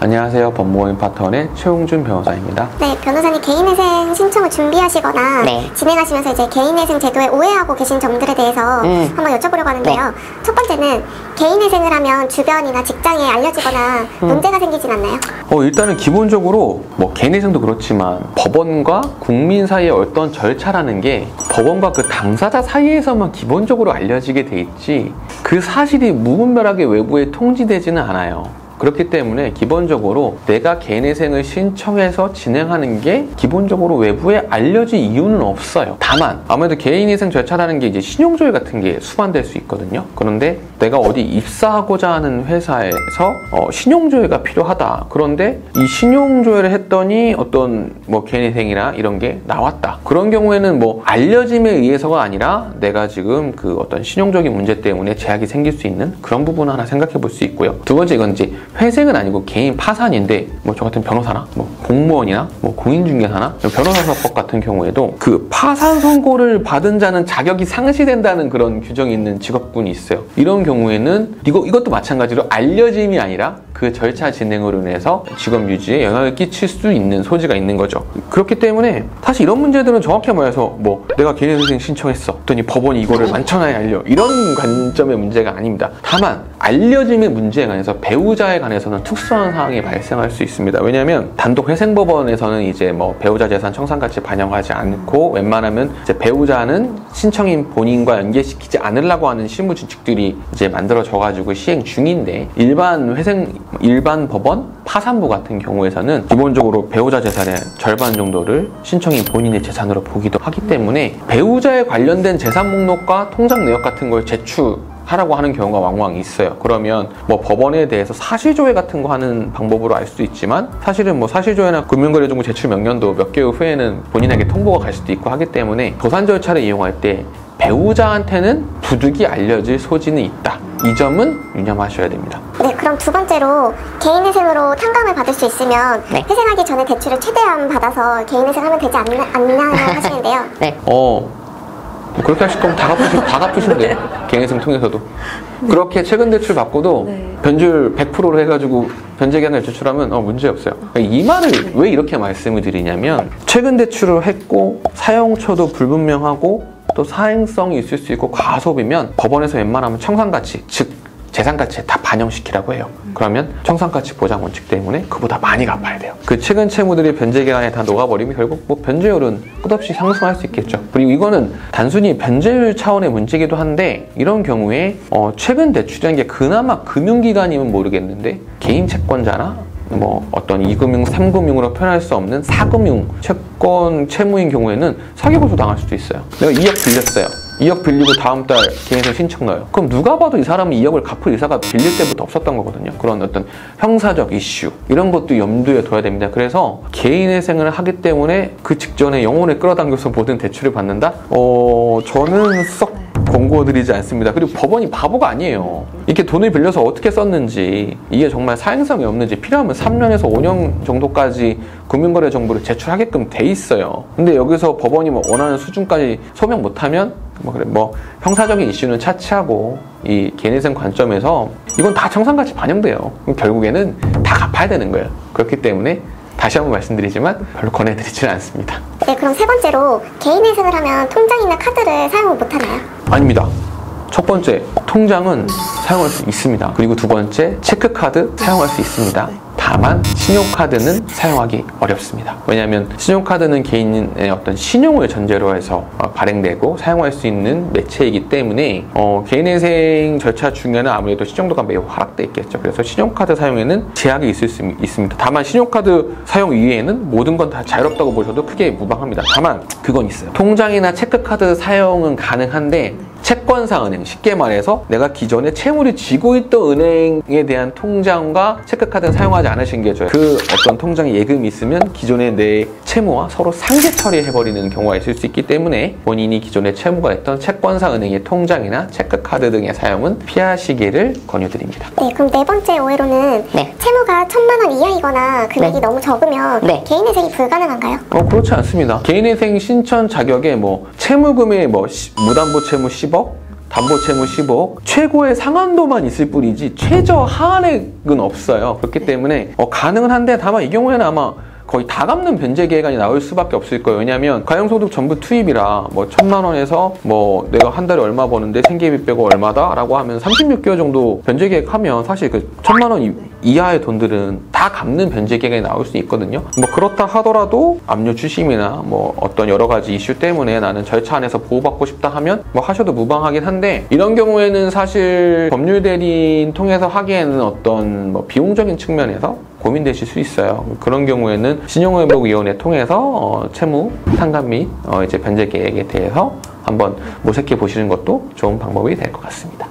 안녕하세요. 법무법인 파트너의 최홍준 변호사입니다. 네, 변호사님 개인회생 신청을 준비하시거나 진행하시면서 이제 개인회생 제도에 오해하고 계신 점들에 대해서 한번 여쭤보려고 하는데요. 첫 번째는 개인회생을 하면 주변이나 직장에 알려지거나 문제가 생기진 않나요? 일단은 기본적으로 뭐 개인회생도 그렇지만 법원과 국민 사이의 어떤 절차라는 게 법원과 그 당사자 사이에서만 기본적으로 알려지게 돼 있지 그 사실이 무분별하게 외부에 통지되지는 않아요. 그렇기 때문에 기본적으로 내가 개인회생을 신청해서 진행하는 게 기본적으로 외부에 알려질 이유는 없어요. 다만 아무래도 개인회생 절차라는 게 이제 신용조회 같은 게 수반될 수 있거든요. 그런데 내가 어디 입사하고자 하는 회사에서 신용조회가 필요하다. 그런데 이 신용조회를 했더니 어떤 뭐 개인회생이나 이런 게 나왔다. 그런 경우에는 뭐 알려짐에 의해서가 아니라 내가 지금 그 어떤 신용적인 문제 때문에 제약이 생길 수 있는 그런 부분을 하나 생각해 볼 수 있고요. 두 번째 이건 이제 회생은 아니고 개인 파산인데 뭐 저 같은 변호사나 뭐 공무원이나 뭐 공인중개사나 변호사사법 같은 경우에도 그 파산 선고를 받은 자는 자격이 상실된다는 그런 규정이 있는 직업군이 있어요. 이런 경우에는 이것도 마찬가지로 알려짐이 아니라 그 절차 진행으로 인해서 직업 유지에 영향을 끼칠 수 있는 소지가 있는 거죠. 그렇기 때문에 사실 이런 문제들은 정확히 말해서 뭐 내가 개인회생 신청했어 했더니 법원이 이거를 만천하에 알려 이런 관점의 문제가 아닙니다. 다만 알려짐의 문제에 관해서 배우자에 관해서는 특수한 사항이 발생할 수 있습니다. 왜냐하면 단독 회생법원에서는 이제 뭐 배우자 재산 청산가치 반영하지 않고 웬만하면 이제 배우자는 신청인 본인과 연계시키지 않으려고 하는 실무 준칙들이 이제 만들어져가지고 시행 중인데 일반 법원 파산부 같은 경우에서는 기본적으로 배우자 재산의 절반 정도를 신청인 본인의 재산으로 보기도 하기 때문에 배우자에 관련된 재산 목록과 통장 내역 같은 걸 제출하라고 하는 경우가 왕왕 있어요. 그러면 뭐 법원에 대해서 사실조회 같은 거 하는 방법으로 알 수도 있지만 사실은 뭐 사실조회나 금융거래정보 제출 명령도 몇 개월 후에는 본인에게 통보가 갈 수도 있고 하기 때문에 도산 절차를 이용할 때 배우자한테는 부득이 알려질 소지는 있다. 이 점은 유념하셔야 됩니다. 네, 그럼 두 번째로 개인회생으로 탕감을 받을 수 있으면 회생하기 전에 대출을 최대한 받아서 개인회생하면 되지 않나요 하시는데요. 그렇게 하실 거면 다 갚으시면 돼요. 개인회생 통해서도. 그렇게 최근 대출 받고도 변제율 100%로 해가지고 변제기한을 제출하면 문제 없어요. 이 말을 왜 이렇게 말씀을 드리냐면 최근 대출을 했고 사용처도 불분명하고 또 사행성이 있을 수 있고 과소비면 법원에서 웬만하면 청산가치, 즉 재산가치에 다 반영시키라고 해요. 그러면 청산가치 보장 원칙 때문에 그보다 많이 갚아야 돼요. 그 최근 채무들이 변제기간에 다 녹아버리면 결국 뭐 변제율은 끝없이 상승할 수 있겠죠. 그리고 이거는 단순히 변제율 차원의 문제이기도 한데 이런 경우에 최근 대출이라는 게 그나마 금융기관이면 모르겠는데 개인 채권자나 뭐 어떤 2금융, 3금융으로 표현할 수 없는 4금융 채권 채무인 경우에는 사기고소 당할 수도 있어요. 내가 2억 빌렸어요. 2억 빌리고 다음 달 개인회생 신청 넣어요. 그럼 누가 봐도 이 사람은 2억을 갚을 의사가 빌릴 때부터 없었던 거거든요. 그런 어떤 형사적 이슈 이런 것도 염두에 둬야 됩니다. 그래서 개인회생을 하기 때문에 그 직전에 영혼을 끌어당겨서 모든 대출을 받는다? 저는 썩 권고드리지 않습니다. 그리고 법원이 바보가 아니에요. 이렇게 돈을 빌려서 어떻게 썼는지 이게 정말 사행성이 없는지 필요하면 3년에서 5년 정도까지 금융거래 정보를 제출하게끔 돼 있어요. 근데 여기서 법원이 뭐 원하는 수준까지 소명 못하면 뭐 형사적인 이슈는 차치하고 이 개인회생 관점에서 이건 다 청산가치 반영돼요. 그럼 결국에는 다 갚아야 되는 거예요. 그렇기 때문에 다시 한번 말씀드리지만 별로 권해드리지는 않습니다. 네, 그럼 세 번째로 개인회생을 하면 통장이나 카드를 사용을 못하나요? 아닙니다. 첫 번째, 통장은 사용할 수 있습니다. 그리고 두 번째, 체크카드 사용할 수 있습니다. 다만 신용카드는 사용하기 어렵습니다. 왜냐하면 신용카드는 개인의 어떤 신용을 전제로 해서 발행되고 사용할 수 있는 매체이기 때문에 개인회생 절차 중에는 아무래도 신용도가 매우 하락돼 있겠죠. 그래서 신용카드 사용에는 제약이 있을 수 있습니다. 다만 신용카드 사용 이외에는 모든 건 다 자유롭다고 보셔도 크게 무방합니다. 다만 그건 있어요. 통장이나 체크카드 사용은 가능한데 채권사은행, 쉽게 말해서 내가 기존에 채무를 쥐고 있던 은행에 대한 통장과 체크카드는 사용하지 않으신 게 좋아요. 그 어떤 통장에 예금이 있으면 기존의 내 채무와 서로 상계 처리해버리는 경우가 있을 수 있기 때문에 본인이 기존에 채무가 있던 채권사은행의 통장이나 체크카드 등의 사용은 피하시기를 권유드립니다. 네, 그럼 네 번째 오해로는 채무가 1,000만 원 이하이거나 금액이 너무 적으면 개인회생이 불가능한가요? 그렇지 않습니다. 개인회생 신청 자격에 뭐 채무금의 뭐 무담보 채무 10억 담보채무 10억, 최고의 상한도만 있을 뿐이지 최저 하한액은 없어요. 그렇기 때문에 가능은 한데, 다만 이 경우에는 아마 거의 다 갚는 변제기간이 나올 수밖에 없을 거예요. 왜냐하면 가용소득 전부 투입이라 뭐 1,000만 원에서 뭐 내가 한 달에 얼마 버는데 생계비 빼고 얼마다 라고 하면 36개월 정도 변제계획 하면 사실 그 1,000만 원 이하의 돈들은 다 갚는 변제계획이 나올 수 있거든요. 뭐 그렇다 하더라도 압류 추심이나 뭐 어떤 여러 가지 이슈 때문에 나는 절차 안에서 보호받고 싶다 하면 뭐 하셔도 무방하긴 한데, 이런 경우에는 사실 법률 대리인 통해서 하기에는 어떤 뭐 비용적인 측면에서 고민되실 수 있어요. 그런 경우에는 신용회복위원회 통해서 채무 상담 및 이제 변제 계획에 대해서 한번 모색해 보시는 것도 좋은 방법이 될 것 같습니다.